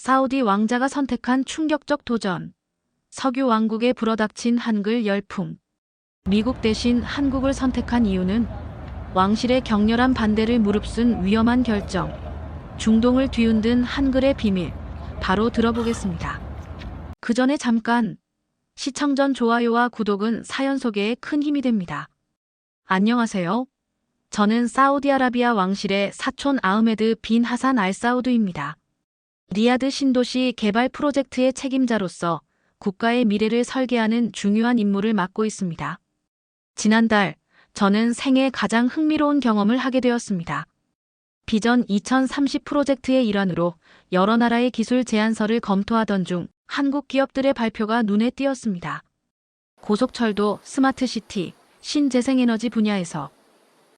사우디 왕자가 선택한 충격적 도전. 석유 왕국에 불어닥친 한글 열풍. 미국 대신 한국을 선택한 이유는 왕실의 격렬한 반대를 무릅쓴 위험한 결정. 중동을 뒤흔든 한글의 비밀. 바로 들어보겠습니다. 그 전에 잠깐. 시청 전 좋아요와 구독은 사연 소개에 큰 힘이 됩니다. 안녕하세요. 저는 사우디아라비아 왕실의 사촌 아흐메드 빈 하산 알 사우드입니다. 리야드 신도시 개발 프로젝트의 책임자로서 국가의 미래를 설계하는 중요한 임무를 맡고 있습니다. 지난달, 저는 생애 가장 흥미로운 경험을 하게 되었습니다. 비전 2030 프로젝트의 일환으로 여러 나라의 기술 제안서를 검토하던 중 한국 기업들의 발표가 눈에 띄었습니다. 고속철도, 스마트시티, 신재생에너지 분야에서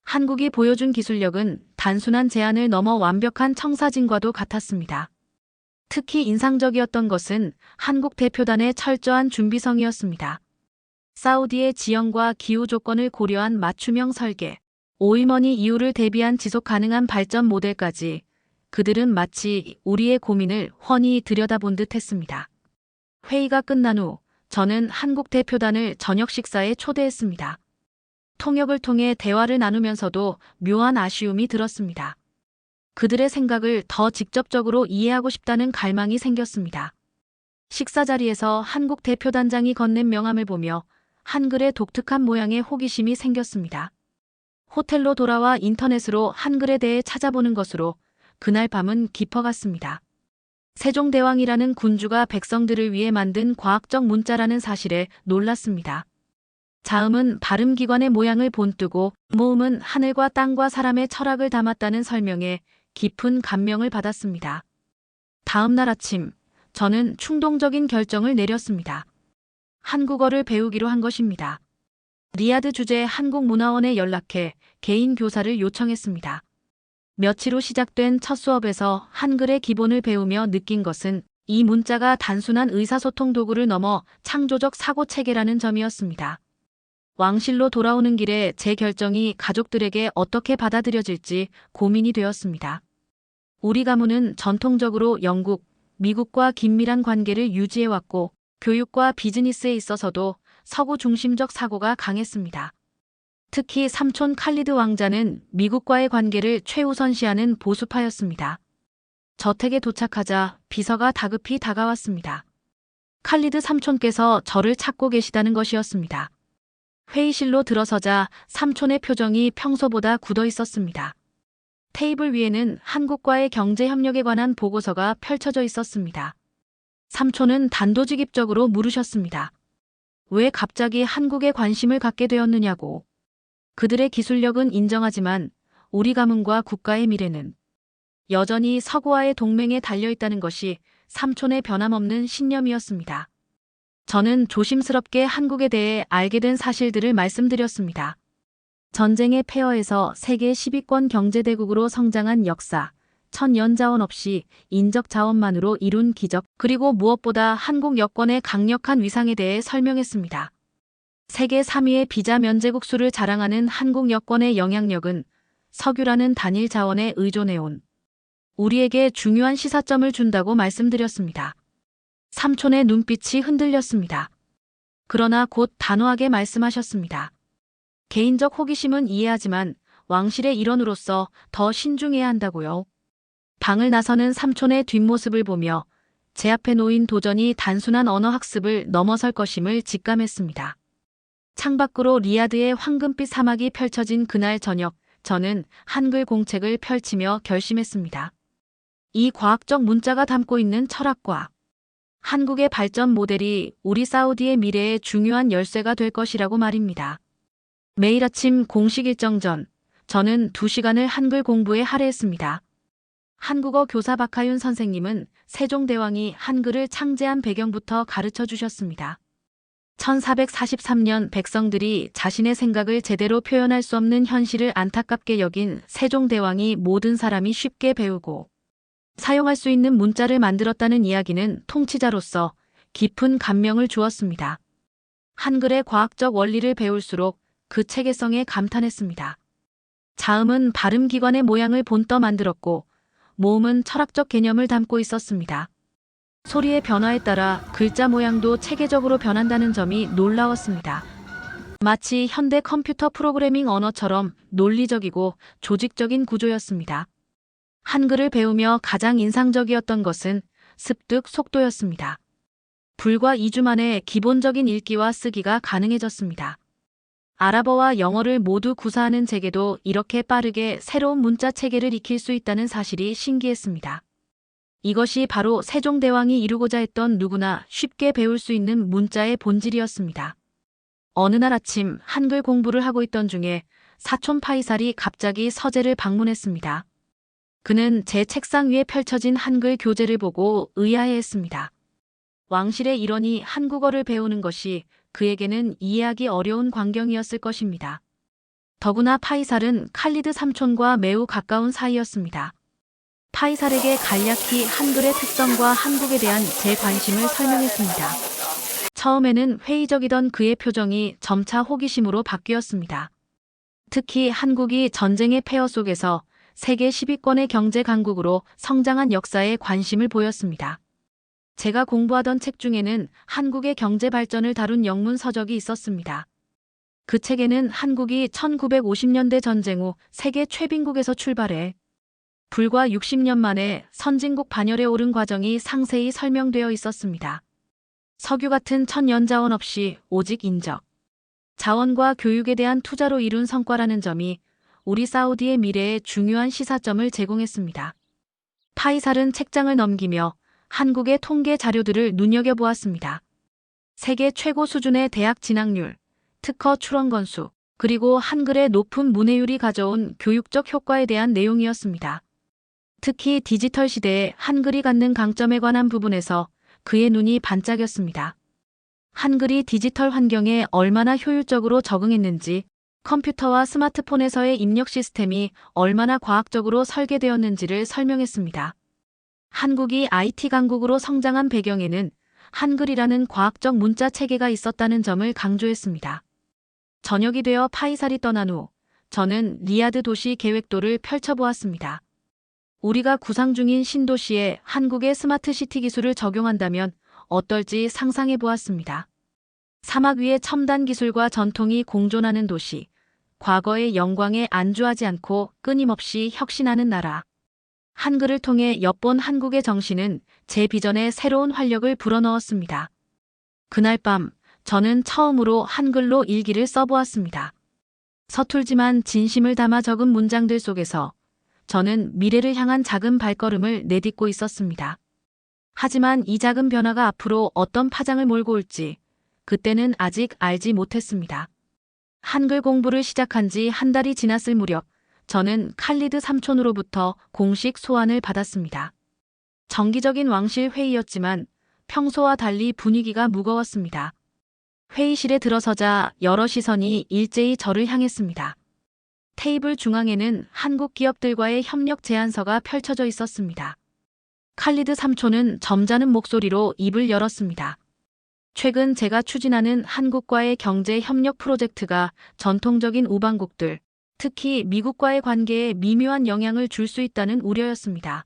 한국이 보여준 기술력은 단순한 제안을 넘어 완벽한 청사진과도 같았습니다. 특히 인상적이었던 것은 한국 대표단의 철저한 준비성이었습니다. 사우디의 지형과 기후 조건을 고려한 맞춤형 설계, 오일머니 이후를 대비한 지속 가능한 발전 모델까지 그들은 마치 우리의 고민을 훤히 들여다본 듯 했습니다. 회의가 끝난 후 저는 한국 대표단을 저녁 식사에 초대했습니다. 통역을 통해 대화를 나누면서도 묘한 아쉬움이 들었습니다. 그들의 생각을 더 직접적으로 이해하고 싶다는 갈망이 생겼습니다. 식사 자리에서 한국 대표단장이 건넨 명함을 보며 한글의 독특한 모양에 호기심이 생겼습니다. 호텔로 돌아와 인터넷으로 한글에 대해 찾아보는 것으로 그날 밤은 깊어갔습니다. 세종대왕이라는 군주가 백성들을 위해 만든 과학적 문자라는 사실에 놀랐습니다. 자음은 발음기관의 모양을 본뜨고 모음은 하늘과 땅과 사람의 철학을 담았다는 설명에 깊은 감명을 받았습니다. 다음 날 아침, 저는 충동적인 결정을 내렸습니다. 한국어를 배우기로 한 것입니다. 리야드 주재 한국문화원에 연락해 개인 교사를 요청했습니다. 며칠 후 시작된 첫 수업에서 한글의 기본을 배우며 느낀 것은 이 문자가 단순한 의사소통 도구를 넘어 창조적 사고체계라는 점이었습니다. 왕실로 돌아오는 길에 제 결정이 가족들에게 어떻게 받아들여질지 고민이 되었습니다. 우리 가문은 전통적으로 영국, 미국과 긴밀한 관계를 유지해왔고 교육과 비즈니스에 있어서도 서구 중심적 사고가 강했습니다. 특히 삼촌 칼리드 왕자는 미국과의 관계를 최우선시하는 보수파였습니다. 저택에 도착하자 비서가 다급히 다가왔습니다. 칼리드 삼촌께서 저를 찾고 계시다는 것이었습니다. 회의실로 들어서자 삼촌의 표정이 평소보다 굳어 있었습니다. 테이블 위에는 한국과의 경제협력에 관한 보고서가 펼쳐져 있었습니다. 삼촌은 단도직입적으로 물으셨습니다. 왜 갑자기 한국에 관심을 갖게 되었느냐고. 그들의 기술력은 인정하지만 우리 가문과 국가의 미래는 여전히 서구와의 동맹에 달려있다는 것이 삼촌의 변함없는 신념이었습니다. 저는 조심스럽게 한국에 대해 알게 된 사실들을 말씀드렸습니다. 전쟁의 폐허에서 세계 10위권 경제대국으로 성장한 역사, 천연 자원 없이 인적 자원만으로 이룬 기적, 그리고 무엇보다 한국 여권의 강력한 위상에 대해 설명했습니다. 세계 3위의 비자 면제국 수를 자랑하는 한국 여권의 영향력은 석유라는 단일 자원에 의존해온 우리에게 중요한 시사점을 준다고 말씀드렸습니다. 삼촌의 눈빛이 흔들렸습니다. 그러나 곧 단호하게 말씀하셨습니다. 개인적 호기심은 이해하지만 왕실의 일원으로서 더 신중해야 한다고요. 방을 나서는 삼촌의 뒷모습을 보며 제 앞에 놓인 도전이 단순한 언어 학습을 넘어설 것임을 직감했습니다. 창밖으로 리야드의 황금빛 사막이 펼쳐진 그날 저녁, 저는 한글 공책을 펼치며 결심했습니다. 이 과학적 문자가 담고 있는 철학과 한국의 발전 모델이 우리 사우디의 미래의 중요한 열쇠가 될 것이라고 말입니다. 매일 아침 공식 일정 전, 저는 2시간을 한글 공부에 할애했습니다. 한국어 교사 박하윤 선생님은 세종대왕이 한글을 창제한 배경부터 가르쳐 주셨습니다. 1443년 백성들이 자신의 생각을 제대로 표현할 수 없는 현실을 안타깝게 여긴 세종대왕이 모든 사람이 쉽게 배우고 사용할 수 있는 문자를 만들었다는 이야기는 통치자로서 깊은 감명을 주었습니다. 한글의 과학적 원리를 배울수록 그 체계성에 감탄했습니다. 자음은 발음기관의 모양을 본떠 만들었고 모음은 철학적 개념을 담고 있었습니다. 소리의 변화에 따라 글자 모양도 체계적으로 변한다는 점이 놀라웠습니다. 마치 현대 컴퓨터 프로그래밍 언어처럼 논리적이고 조직적인 구조였습니다. 한글을 배우며 가장 인상적이었던 것은 습득 속도였습니다. 불과 2주 만에 기본적인 읽기와 쓰기가 가능해졌습니다. 아랍어와 영어를 모두 구사하는 제게도 이렇게 빠르게 새로운 문자 체계를 익힐 수 있다는 사실이 신기했습니다. 이것이 바로 세종대왕이 이루고자 했던 누구나 쉽게 배울 수 있는 문자의 본질이었습니다. 어느 날 아침 한글 공부를 하고 있던 중에 사촌 파이살이 갑자기 서재를 방문했습니다. 그는 제 책상 위에 펼쳐진 한글 교재를 보고 의아해했습니다. 왕실의 일원이 한국어를 배우는 것이 그에게는 이해하기 어려운 광경이었을 것입니다. 더구나 파이살은 칼리드 삼촌과 매우 가까운 사이였습니다. 파이살에게 간략히 한글의 특성과 한국에 대한 제 관심을 설명했습니다. 처음에는 회의적이던 그의 표정이 점차 호기심으로 바뀌었습니다. 특히 한국이 전쟁의 폐허 속에서 세계 10위권의 경제 강국으로 성장한 역사에 관심을 보였습니다. 제가 공부하던 책 중에는 한국의 경제 발전을 다룬 영문 서적이 있었습니다. 그 책에는 한국이 1950년대 전쟁 후 세계 최빈국에서 출발해 불과 60년 만에 선진국 반열에 오른 과정이 상세히 설명되어 있었습니다. 석유 같은 천연자원 없이 오직 인적, 자원과 교육에 대한 투자로 이룬 성과라는 점이 우리 사우디의 미래에 중요한 시사점을 제공했습니다. 파이살은 책장을 넘기며 한국의 통계 자료들을 눈여겨보았습니다. 세계 최고 수준의 대학 진학률, 특허 출원 건수, 그리고 한글의 높은 문해율이 가져온 교육적 효과에 대한 내용이었습니다. 특히 디지털 시대에 한글이 갖는 강점에 관한 부분에서 그의 눈이 반짝였습니다. 한글이 디지털 환경에 얼마나 효율적으로 적응했는지, 컴퓨터와 스마트폰에서의 입력 시스템이 얼마나 과학적으로 설계되었는지를 설명했습니다. 한국이 IT 강국으로 성장한 배경에는 한글이라는 과학적 문자 체계가 있었다는 점을 강조했습니다. 저녁이 되어 파이살이 떠난 후 저는 리야드 도시 계획도를 펼쳐보았습니다. 우리가 구상 중인 신도시에 한국의 스마트시티 기술을 적용한다면 어떨지 상상해 보았습니다. 사막 위에 첨단 기술과 전통이 공존하는 도시, 과거의 영광에 안주하지 않고 끊임없이 혁신하는 나라. 한글을 통해 엿본 한국의 정신은 제 비전에 새로운 활력을 불어넣었습니다. 그날 밤 저는 처음으로 한글로 일기를 써보았습니다. 서툴지만 진심을 담아 적은 문장들 속에서 저는 미래를 향한 작은 발걸음을 내딛고 있었습니다. 하지만 이 작은 변화가 앞으로 어떤 파장을 몰고 올지 그때는 아직 알지 못했습니다. 한글 공부를 시작한 지 한 달이 지났을 무렵 저는 칼리드 삼촌으로부터 공식 소환을 받았습니다. 정기적인 왕실 회의였지만 평소와 달리 분위기가 무거웠습니다. 회의실에 들어서자 여러 시선이 일제히 저를 향했습니다. 테이블 중앙에는 한국 기업들과의 협력 제안서가 펼쳐져 있었습니다. 칼리드 삼촌은 점잖은 목소리로 입을 열었습니다. 최근 제가 추진하는 한국과의 경제 협력 프로젝트가 전통적인 우방국들, 특히 미국과의 관계에 미묘한 영향을 줄 수 있다는 우려였습니다.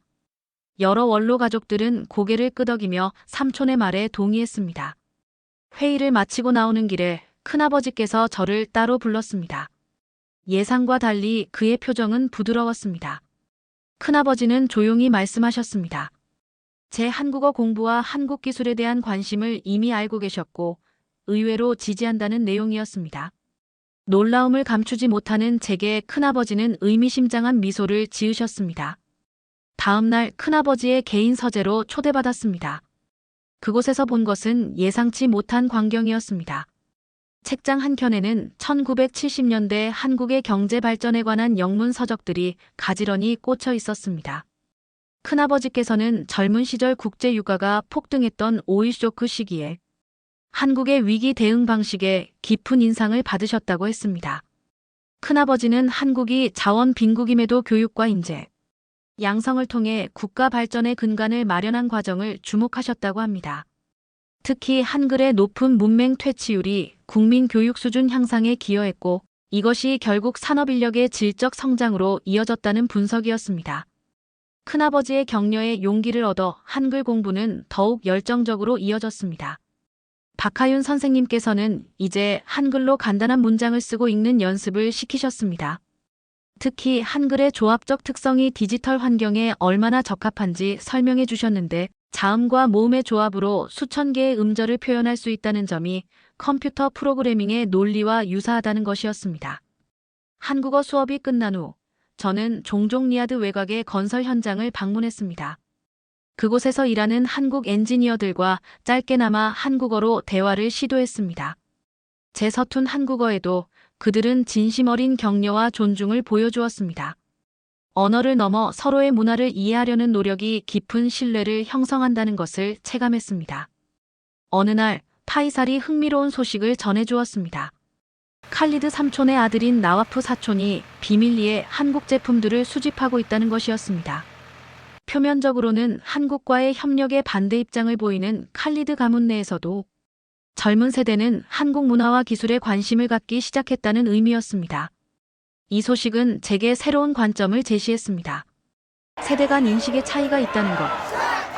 여러 원로 가족들은 고개를 끄덕이며 삼촌의 말에 동의했습니다. 회의를 마치고 나오는 길에 큰아버지께서 저를 따로 불렀습니다. 예상과 달리 그의 표정은 부드러웠습니다. 큰아버지는 조용히 말씀하셨습니다. 제 한국어 공부와 한국 기술에 대한 관심을 이미 알고 계셨고 의외로 지지한다는 내용이었습니다. 놀라움을 감추지 못하는 제게 큰아버지는 의미심장한 미소를 지으셨습니다. 다음 날 큰아버지의 개인 서재로 초대받았습니다. 그곳에서 본 것은 예상치 못한 광경이었습니다. 책장 한켠에는 1970년대 한국의 경제 발전에 관한 영문 서적들이 가지런히 꽂혀 있었습니다. 큰아버지께서는 젊은 시절 국제 유가가 폭등했던 오일 쇼크 시기에 한국의 위기 대응 방식에 깊은 인상을 받으셨다고 했습니다. 큰아버지는 한국이 자원 빈국임에도 교육과 인재, 양성을 통해 국가 발전의 근간을 마련한 과정을 주목하셨다고 합니다. 특히 한글의 높은 문맹 퇴치율이 국민 교육 수준 향상에 기여했고 이것이 결국 산업인력의 질적 성장으로 이어졌다는 분석이었습니다. 큰아버지의 격려에 용기를 얻어 한글 공부는 더욱 열정적으로 이어졌습니다. 박하윤 선생님께서는 이제 한글로 간단한 문장을 쓰고 읽는 연습을 시키셨습니다. 특히 한글의 조합적 특성이 디지털 환경에 얼마나 적합한지 설명해 주셨는데, 자음과 모음의 조합으로 수천 개의 음절을 표현할 수 있다는 점이 컴퓨터 프로그래밍의 논리와 유사하다는 것이었습니다. 한국어 수업이 끝난 후 저는 종종 리야드 외곽의 건설 현장을 방문했습니다. 그곳에서 일하는 한국 엔지니어들과 짧게나마 한국어로 대화를 시도했습니다. 제 서툰 한국어에도 그들은 진심 어린 격려와 존중을 보여주었습니다. 언어를 넘어 서로의 문화를 이해하려는 노력이 깊은 신뢰를 형성한다는 것을 체감했습니다. 어느 날 파이살이 흥미로운 소식을 전해주었습니다. 칼리드 삼촌의 아들인 나와프 사촌이 비밀리에 한국 제품들을 수집하고 있다는 것이었습니다. 표면적으로는 한국과의 협력에 반대 입장을 보이는 칼리드 가문 내에서도 젊은 세대는 한국 문화와 기술에 관심을 갖기 시작했다는 의미였습니다. 이 소식은 제게 새로운 관점을 제시했습니다. 세대 간 인식의 차이가 있다는 것,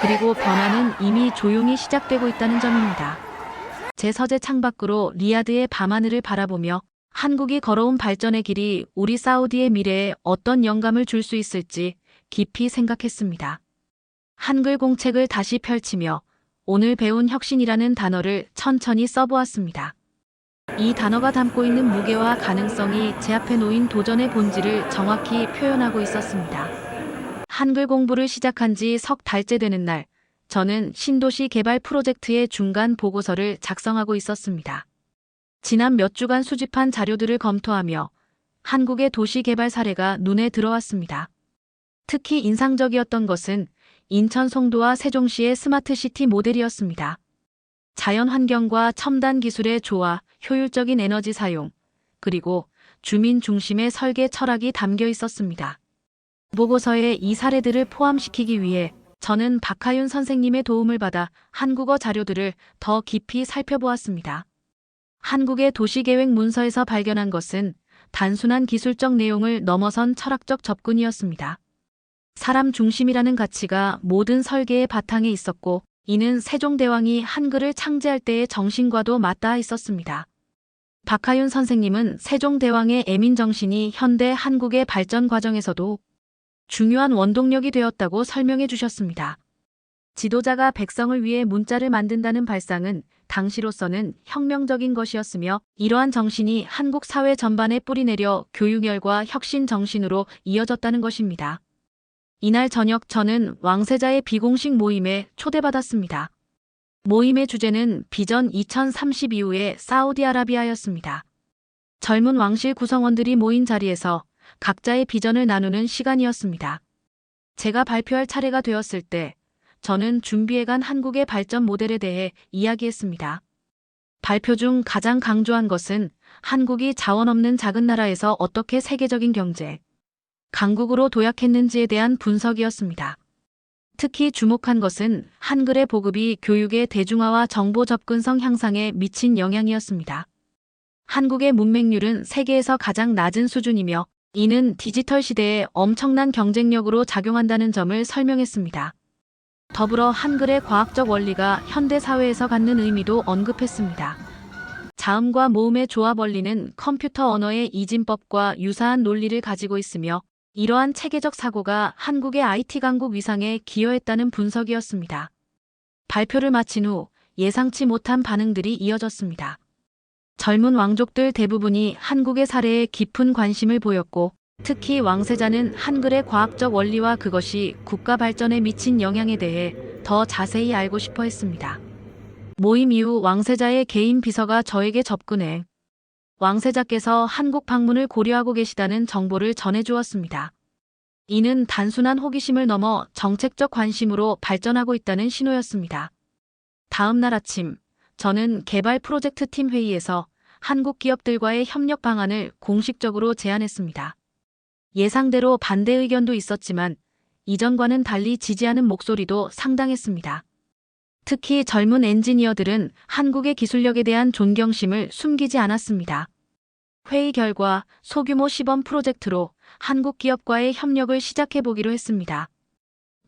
그리고 변화는 이미 조용히 시작되고 있다는 점입니다. 제 서재 창밖으로 리야드의 밤하늘을 바라보며 한국이 걸어온 발전의 길이 우리 사우디의 미래에 어떤 영감을 줄 수 있을지 깊이 생각했습니다. 한글 공책을 다시 펼치며 오늘 배운 혁신이라는 단어를 천천히 써보았습니다. 이 단어가 담고 있는 무게와 가능성이 제 앞에 놓인 도전의 본질을 정확히 표현하고 있었습니다. 한글 공부를 시작한 지 석 달째 되는 날, 저는 신도시 개발 프로젝트의 중간 보고서를 작성하고 있었습니다. 지난 몇 주간 수집한 자료들을 검토하며 한국의 도시 개발 사례가 눈에 들어왔습니다. 특히 인상적이었던 것은 인천 송도와 세종시의 스마트시티 모델이었습니다. 자연 환경과 첨단 기술의 조화, 효율적인 에너지 사용, 그리고 주민 중심의 설계 철학이 담겨 있었습니다. 보고서에 이 사례들을 포함시키기 위해 저는 박하윤 선생님의 도움을 받아 한국어 자료들을 더 깊이 살펴보았습니다. 한국의 도시계획 문서에서 발견한 것은 단순한 기술적 내용을 넘어선 철학적 접근이었습니다. 사람 중심이라는 가치가 모든 설계의 바탕에 있었고, 이는 세종대왕이 한글을 창제할 때의 정신과도 맞닿아 있었습니다. 박하윤 선생님은 세종대왕의 애민정신이 현대 한국의 발전 과정에서도 중요한 원동력이 되었다고 설명해 주셨습니다. 지도자가 백성을 위해 문자를 만든다는 발상은 당시로서는 혁명적인 것이었으며, 이러한 정신이 한국 사회 전반에 뿌리내려 교육열과 혁신 정신으로 이어졌다는 것입니다. 이날 저녁 저는 왕세자의 비공식 모임에 초대받았습니다. 모임의 주제는 비전 2030 이후의 사우디아라비아였습니다. 젊은 왕실 구성원들이 모인 자리에서 각자의 비전을 나누는 시간이었습니다. 제가 발표할 차례가 되었을 때 저는 준비해간 한국의 발전 모델에 대해 이야기했습니다. 발표 중 가장 강조한 것은 한국이 자원 없는 작은 나라에서 어떻게 세계적인 경제 강국으로 도약했는지에 대한 분석이었습니다. 특히 주목한 것은 한글의 보급이 교육의 대중화와 정보 접근성 향상에 미친 영향이었습니다. 한국의 문맹률은 세계에서 가장 낮은 수준이며, 이는 디지털 시대에 엄청난 경쟁력으로 작용한다는 점을 설명했습니다. 더불어 한글의 과학적 원리가 현대 사회에서 갖는 의미도 언급했습니다. 자음과 모음의 조합 원리는 컴퓨터 언어의 이진법과 유사한 논리를 가지고 있으며, 이러한 체계적 사고가 한국의 IT 강국 위상에 기여했다는 분석이었습니다. 발표를 마친 후 예상치 못한 반응들이 이어졌습니다. 젊은 왕족들 대부분이 한국의 사례에 깊은 관심을 보였고, 특히 왕세자는 한글의 과학적 원리와 그것이 국가 발전에 미친 영향에 대해 더 자세히 알고 싶어 했습니다. 모임 이후 왕세자의 개인 비서가 저에게 접근해 왕세자께서 한국 방문을 고려하고 계시다는 정보를 전해주었습니다. 이는 단순한 호기심을 넘어 정책적 관심으로 발전하고 있다는 신호였습니다. 다음 날 아침, 저는 개발 프로젝트 팀 회의에서 한국 기업들과의 협력 방안을 공식적으로 제안했습니다. 예상대로 반대 의견도 있었지만 이전과는 달리 지지하는 목소리도 상당했습니다. 특히 젊은 엔지니어들은 한국의 기술력에 대한 존경심을 숨기지 않았습니다. 회의 결과 소규모 시범 프로젝트로 한국 기업과의 협력을 시작해보기로 했습니다.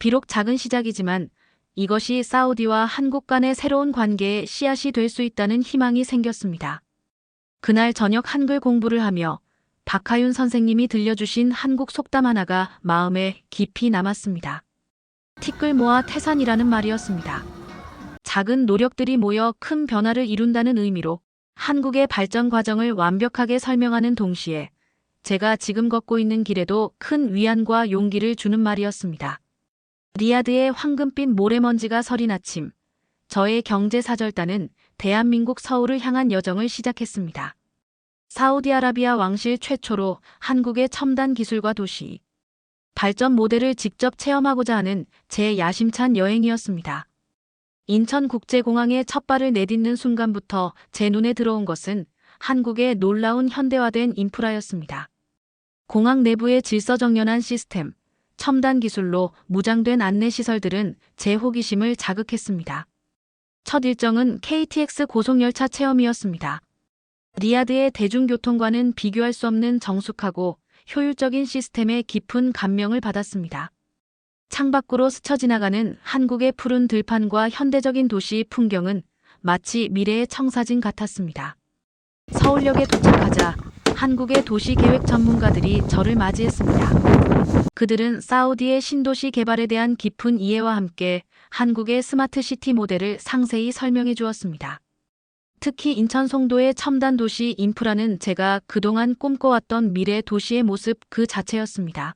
비록 작은 시작이지만 이것이 사우디와 한국 간의 새로운 관계의 씨앗이 될 수 있다는 희망이 생겼습니다. 그날 저녁 한글 공부를 하며 박하윤 선생님이 들려주신 한국 속담 하나가 마음에 깊이 남았습니다. 티끌 모아 태산이라는 말이었습니다. 작은 노력들이 모여 큰 변화를 이룬다는 의미로 한국의 발전 과정을 완벽하게 설명하는 동시에 제가 지금 걷고 있는 길에도 큰 위안과 용기를 주는 말이었습니다. 리야드의 황금빛 모래먼지가 서린 아침, 저의 경제사절단은 대한민국 서울을 향한 여정을 시작했습니다. 사우디아라비아 왕실 최초로 한국의 첨단 기술과 도시, 발전 모델을 직접 체험하고자 하는 제 야심찬 여행이었습니다. 인천국제공항에 첫 발을 내딛는 순간부터 제 눈에 들어온 것은 한국의 놀라운 현대화된 인프라였습니다. 공항 내부의 질서정연한 시스템, 첨단 기술로 무장된 안내시설들은 제 호기심을 자극했습니다. 첫 일정은 KTX 고속열차 체험이었습니다. 리야드의 대중교통과는 비교할 수 없는 정숙하고 효율적인 시스템에 깊은 감명을 받았습니다. 창밖으로 스쳐 지나가는 한국의 푸른 들판과 현대적인 도시 풍경은 마치 미래의 청사진 같았습니다. 서울역에 도착하자 한국의 도시계획 전문가들이 저를 맞이했습니다. 그들은 사우디의 신도시 개발에 대한 깊은 이해와 함께 한국의 스마트시티 모델을 상세히 설명해 주었습니다. 특히 인천 송도의 첨단 도시 인프라는 제가 그동안 꿈꿔왔던 미래 도시의 모습 그 자체였습니다.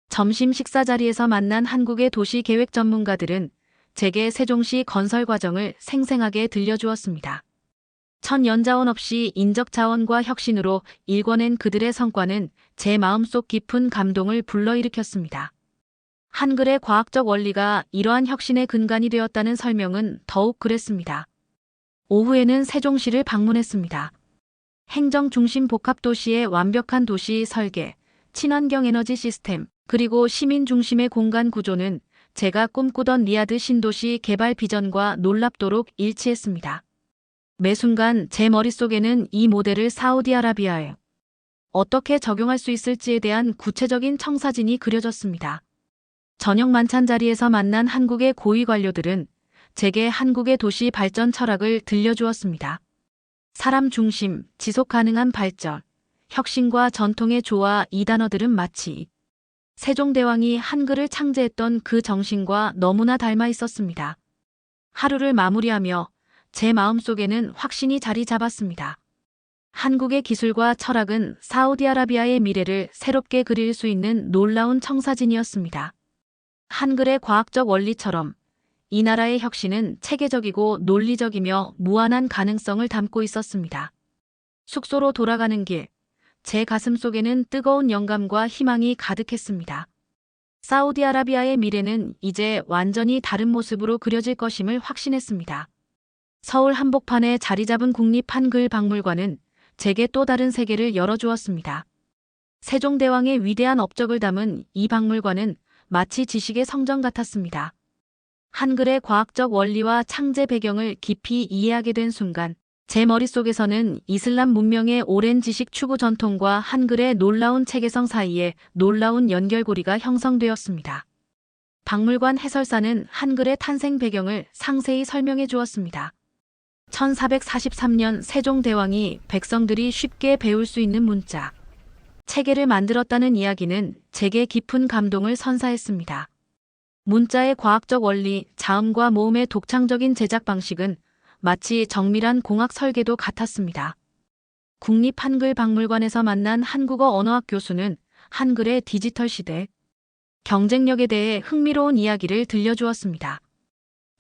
점심 식사 자리에서 만난 한국의 도시계획 전문가들은 제게 세종시 건설 과정을 생생하게 들려주었습니다. 천연자원 없이 인적 자원과 혁신으로 일궈낸 그들의 성과는 제 마음속 깊은 감동을 불러일으켰습니다. 한글의 과학적 원리가 이러한 혁신의 근간이 되었다는 설명은 더욱 그랬습니다. 오후에는 세종시를 방문했습니다. 행정 중심 복합도시의 완벽한 도시 설계, 친환경 에너지 시스템, 그리고 시민 중심의 공간 구조는 제가 꿈꾸던 리야드 신도시 개발 비전과 놀랍도록 일치했습니다. 매 순간 제 머릿속에는 이 모델을 사우디아라비아에 어떻게 적용할 수 있을지에 대한 구체적인 청사진이 그려졌습니다. 저녁 만찬 자리에서 만난 한국의 고위 관료들은 제게 한국의 도시 발전 철학을 들려주었습니다. 사람 중심, 지속 가능한 발전, 혁신과 전통의 조화, 이 단어들은 마치 세종대왕이 한글을 창제했던 그 정신과 너무나 닮아 있었습니다. 하루를 마무리하며 제 마음속에는 확신이 자리 잡았습니다. 한국의 기술과 철학은 사우디아라비아의 미래를 새롭게 그릴 수 있는 놀라운 청사진이었습니다. 한글의 과학적 원리처럼 이 나라의 혁신은 체계적이고 논리적이며 무한한 가능성을 담고 있었습니다. 숙소로 돌아가는 길, 제 가슴 속에는 뜨거운 영감과 희망이 가득했습니다. 사우디아라비아의 미래는 이제 완전히 다른 모습으로 그려질 것임을 확신했습니다. 서울 한복판에 자리 잡은 국립한글박물관은 제게 또 다른 세계를 열어주었습니다. 세종대왕의 위대한 업적을 담은 이 박물관은 마치 지식의 성전 같았습니다. 한글의 과학적 원리와 창제 배경을 깊이 이해하게 된 순간 제 머릿속에서는 이슬람 문명의 오랜 지식 추구 전통과 한글의 놀라운 체계성 사이에 놀라운 연결고리가 형성되었습니다. 박물관 해설사는 한글의 탄생 배경을 상세히 설명해 주었습니다. 1443년 세종대왕이 백성들이 쉽게 배울 수 있는 문자, 체계를 만들었다는 이야기는 제게 깊은 감동을 선사했습니다. 문자의 과학적 원리, 자음과 모음의 독창적인 제작 방식은 마치 정밀한 공학 설계도 같았습니다. 국립한글박물관에서 만난 한국어 언어학 교수는 한글의 디지털 시대, 경쟁력에 대해 흥미로운 이야기를 들려주었습니다.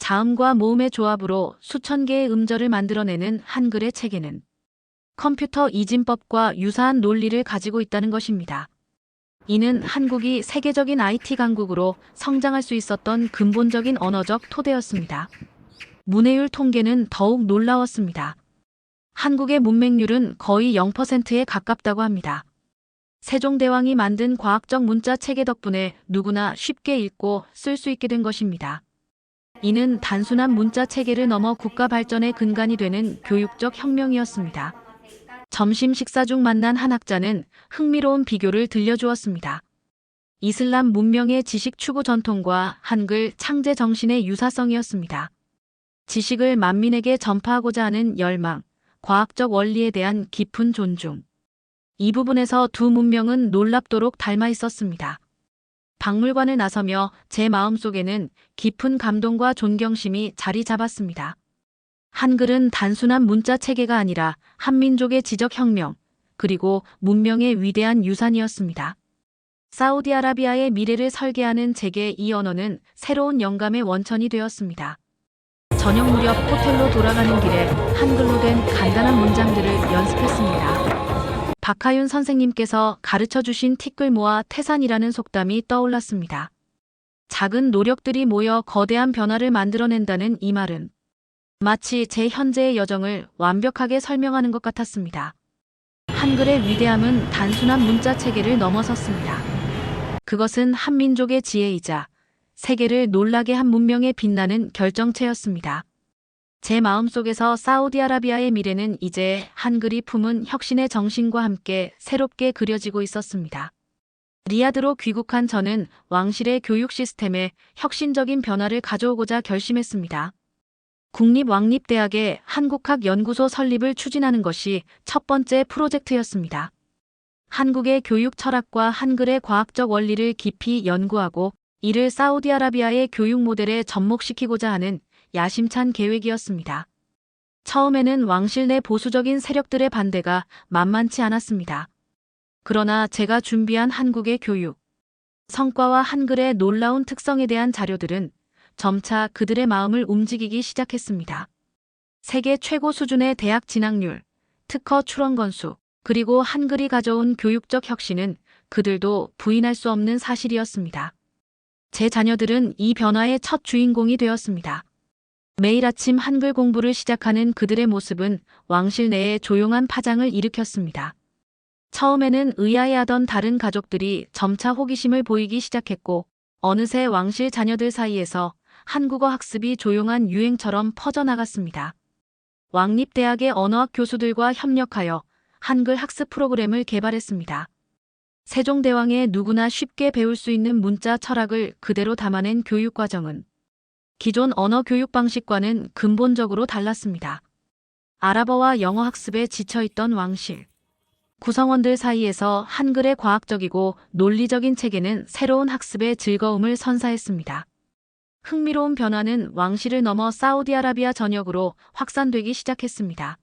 자음과 모음의 조합으로 수천 개의 음절을 만들어내는 한글의 체계는 컴퓨터 이진법과 유사한 논리를 가지고 있다는 것입니다. 이는 한국이 세계적인 IT 강국으로 성장할 수 있었던 근본적인 언어적 토대였습니다. 문해율 통계는 더욱 놀라웠습니다. 한국의 문맹률은 거의 0%에 가깝다고 합니다. 세종대왕이 만든 과학적 문자 체계 덕분에 누구나 쉽게 읽고 쓸 수 있게 된 것입니다. 이는 단순한 문자 체계를 넘어 국가 발전의 근간이 되는 교육적 혁명이었습니다. 점심 식사 중 만난 한 학자는 흥미로운 비교를 들려주었습니다. 이슬람 문명의 지식 추구 전통과 한글 창제 정신의 유사성이었습니다. 지식을 만민에게 전파하고자 하는 열망, 과학적 원리에 대한 깊은 존중. 이 부분에서 두 문명은 놀랍도록 닮아 있었습니다. 박물관을 나서며 제 마음속에는 깊은 감동과 존경심이 자리 잡았습니다. 한글은 단순한 문자 체계가 아니라 한민족의 지적 혁명, 그리고 문명의 위대한 유산이었습니다. 사우디아라비아의 미래를 설계하는 제게 이 언어는 새로운 영감의 원천이 되었습니다. 저녁 무렵 호텔로 돌아가는 길에 한글로 된 간단한 문장들을 연습했습니다. 박하윤 선생님께서 가르쳐 주신 티끌모아 태산이라는 속담이 떠올랐습니다. 작은 노력들이 모여 거대한 변화를 만들어낸다는 이 말은 마치 제 현재의 여정을 완벽하게 설명하는 것 같았습니다. 한글의 위대함은 단순한 문자 체계를 넘어섰습니다. 그것은 한민족의 지혜이자 세계를 놀라게 한 문명의 빛나는 결정체였습니다. 제 마음속에서 사우디아라비아의 미래는 이제 한글이 품은 혁신의 정신과 함께 새롭게 그려지고 있었습니다. 리야드로 귀국한 저는 왕실의 교육 시스템에 혁신적인 변화를 가져오고자 결심했습니다. 국립왕립대학의 한국학연구소 설립을 추진하는 것이 첫 번째 프로젝트였습니다. 한국의 교육 철학과 한글의 과학적 원리를 깊이 연구하고 이를 사우디아라비아의 교육 모델에 접목시키고자 하는 야심찬 계획이었습니다. 처음에는 왕실 내 보수적인 세력들의 반대가 만만치 않았습니다. 그러나 제가 준비한 한국의 교육, 성과와 한글의 놀라운 특성에 대한 자료들은 점차 그들의 마음을 움직이기 시작했습니다. 세계 최고 수준의 대학 진학률, 특허 출원 건수, 그리고 한글이 가져온 교육적 혁신은 그들도 부인할 수 없는 사실이었습니다. 제 자녀들은 이 변화의 첫 주인공이 되었습니다. 매일 아침 한글 공부를 시작하는 그들의 모습은 왕실 내에 조용한 파장을 일으켰습니다. 처음에는 의아해하던 다른 가족들이 점차 호기심을 보이기 시작했고 어느새 왕실 자녀들 사이에서 한국어 학습이 조용한 유행처럼 퍼져나갔습니다. 왕립대학의 언어학 교수들과 협력하여 한글 학습 프로그램을 개발했습니다. 세종대왕의 누구나 쉽게 배울 수 있는 문자 철학을 그대로 담아낸 교육과정은 기존 언어 교육 방식과는 근본적으로 달랐습니다. 아랍어와 영어 학습에 지쳐있던 왕실 구성원들 사이에서 한글의 과학적이고 논리적인 체계는 새로운 학습의 즐거움을 선사했습니다. 흥미로운 변화는 왕실을 넘어 사우디아라비아 전역으로 확산되기 시작했습니다.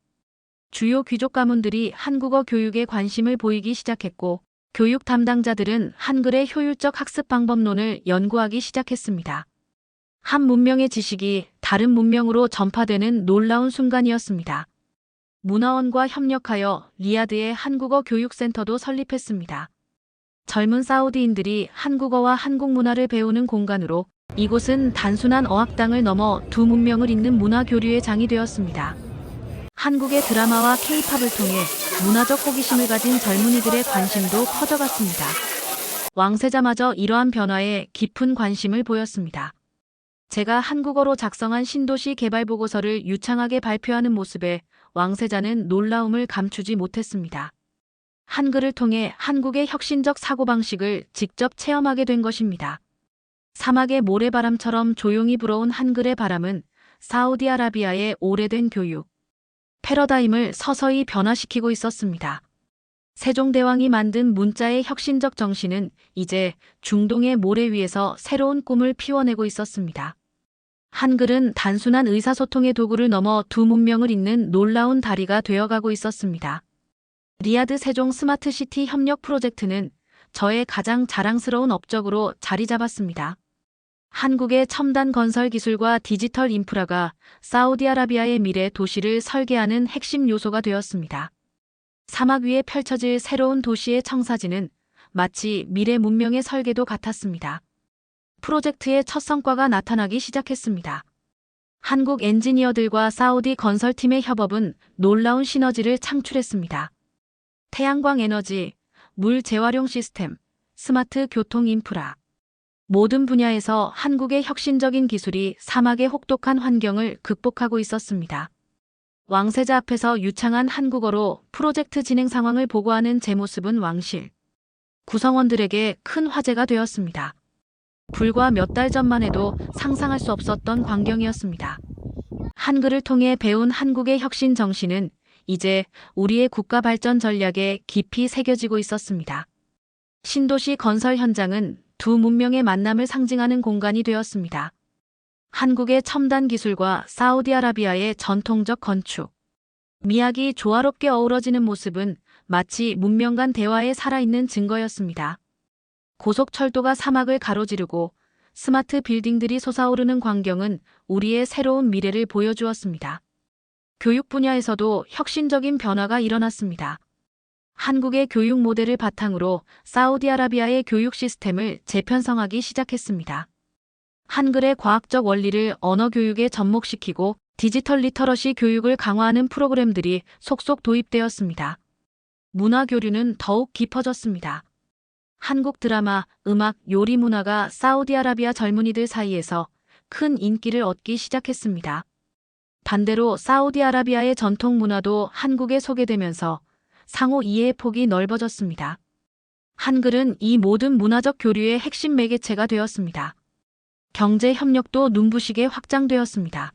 주요 귀족 가문들이 한국어 교육에 관심을 보이기 시작했고 교육 담당자들은 한글의 효율적 학습 방법론을 연구하기 시작했습니다. 한 문명의 지식이 다른 문명으로 전파되는 놀라운 순간이었습니다. 문화원과 협력하여 리야드의 한국어 교육센터도 설립했습니다. 젊은 사우디인들이 한국어와 한국 문화를 배우는 공간으로 이곳은 단순한 어학당을 넘어 두 문명을 잇는 문화 교류의 장이 되었습니다. 한국의 드라마와 케이팝을 통해 문화적 호기심을 가진 젊은이들의 관심도 커져갔습니다. 왕세자마저 이러한 변화에 깊은 관심을 보였습니다. 제가 한국어로 작성한 신도시 개발 보고서를 유창하게 발표하는 모습에 왕세자는 놀라움을 감추지 못했습니다. 한글을 통해 한국의 혁신적 사고방식을 직접 체험하게 된 것입니다. 사막의 모래바람처럼 조용히 불어온 한글의 바람은 사우디아라비아의 오래된 교육, 패러다임을 서서히 변화시키고 있었습니다. 세종대왕이 만든 문자의 혁신적 정신은 이제 중동의 모래 위에서 새로운 꿈을 피워내고 있었습니다. 한글은 단순한 의사소통의 도구를 넘어 두 문명을 잇는 놀라운 다리가 되어가고 있었습니다. 리야드 세종 스마트시티 협력 프로젝트는 저의 가장 자랑스러운 업적으로 자리 잡았습니다. 한국의 첨단 건설 기술과 디지털 인프라가 사우디아라비아의 미래 도시를 설계하는 핵심 요소가 되었습니다. 사막 위에 펼쳐질 새로운 도시의 청사진은 마치 미래 문명의 설계도 같았습니다. 프로젝트의 첫 성과가 나타나기 시작했습니다. 한국 엔지니어들과 사우디 건설팀의 협업은 놀라운 시너지를 창출했습니다. 태양광 에너지, 물 재활용 시스템, 스마트 교통 인프라. 모든 분야에서 한국의 혁신적인 기술이 사막의 혹독한 환경을 극복하고 있었습니다. 왕세자 앞에서 유창한 한국어로 프로젝트 진행 상황을 보고하는 제 모습은 왕실 구성원들에게 큰 화제가 되었습니다. 불과 몇 달 전만 해도 상상할 수 없었던 광경이었습니다. 한글을 통해 배운 한국의 혁신 정신은 이제 우리의 국가 발전 전략에 깊이 새겨지고 있었습니다. 신도시 건설 현장은 두 문명의 만남을 상징하는 공간이 되었습니다. 한국의 첨단 기술과 사우디아라비아의 전통적 건축, 미학이 조화롭게 어우러지는 모습은 마치 문명 간 대화에 살아있는 증거였습니다. 고속철도가 사막을 가로지르고 스마트 빌딩들이 솟아오르는 광경은 우리의 새로운 미래를 보여주었습니다. 교육 분야에서도 혁신적인 변화가 일어났습니다. 한국의 교육 모델을 바탕으로 사우디아라비아의 교육 시스템을 재편성하기 시작했습니다. 한글의 과학적 원리를 언어 교육에 접목시키고 디지털 리터러시 교육을 강화하는 프로그램들이 속속 도입되었습니다. 문화 교류는 더욱 깊어졌습니다. 한국 드라마, 음악, 요리 문화가 사우디아라비아 젊은이들 사이에서 큰 인기를 얻기 시작했습니다. 반대로 사우디아라비아의 전통 문화도 한국에 소개되면서 상호 이해의 폭이 넓어졌습니다. 한글은 이 모든 문화적 교류의 핵심 매개체가 되었습니다. 경제 협력도 눈부시게 확장되었습니다.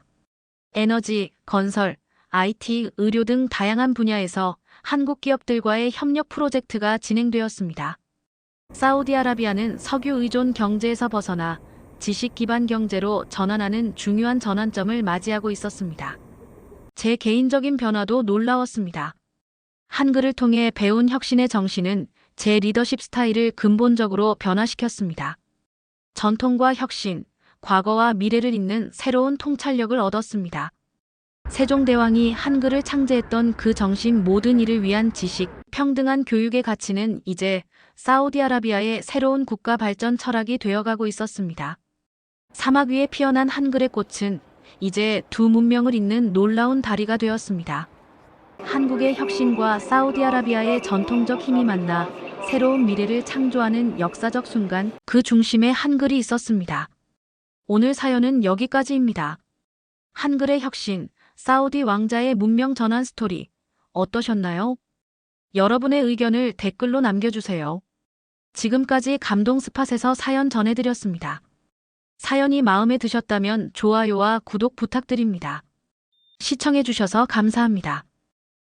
에너지, 건설, IT, 의료 등 다양한 분야에서 한국 기업들과의 협력 프로젝트가 진행되었습니다. 사우디아라비아는 석유 의존 경제에서 벗어나 지식 기반 경제로 전환하는 중요한 전환점을 맞이하고 있었습니다. 제 개인적인 변화도 놀라웠습니다. 한글을 통해 배운 혁신의 정신은 제 리더십 스타일을 근본적으로 변화시켰습니다. 전통과 혁신, 과거와 미래를 잇는 새로운 통찰력을 얻었습니다. 세종대왕이 한글을 창제했던 그 정신, 모든 이를 위한 지식, 평등한 교육의 가치는 이제 사우디아라비아의 새로운 국가 발전 철학이 되어가고 있었습니다. 사막 위에 피어난 한글의 꽃은 이제 두 문명을 잇는 놀라운 다리가 되었습니다. 한국의 혁신과 사우디아라비아의 전통적 힘이 만나 새로운 미래를 창조하는 역사적 순간, 그 중심에 한글이 있었습니다. 오늘 사연은 여기까지입니다. 한글의 혁신, 사우디 왕자의 문명 전환 스토리 어떠셨나요? 여러분의 의견을 댓글로 남겨주세요. 지금까지 감동 스팟에서 사연 전해드렸습니다. 사연이 마음에 드셨다면 좋아요와 구독 부탁드립니다. 시청해주셔서 감사합니다.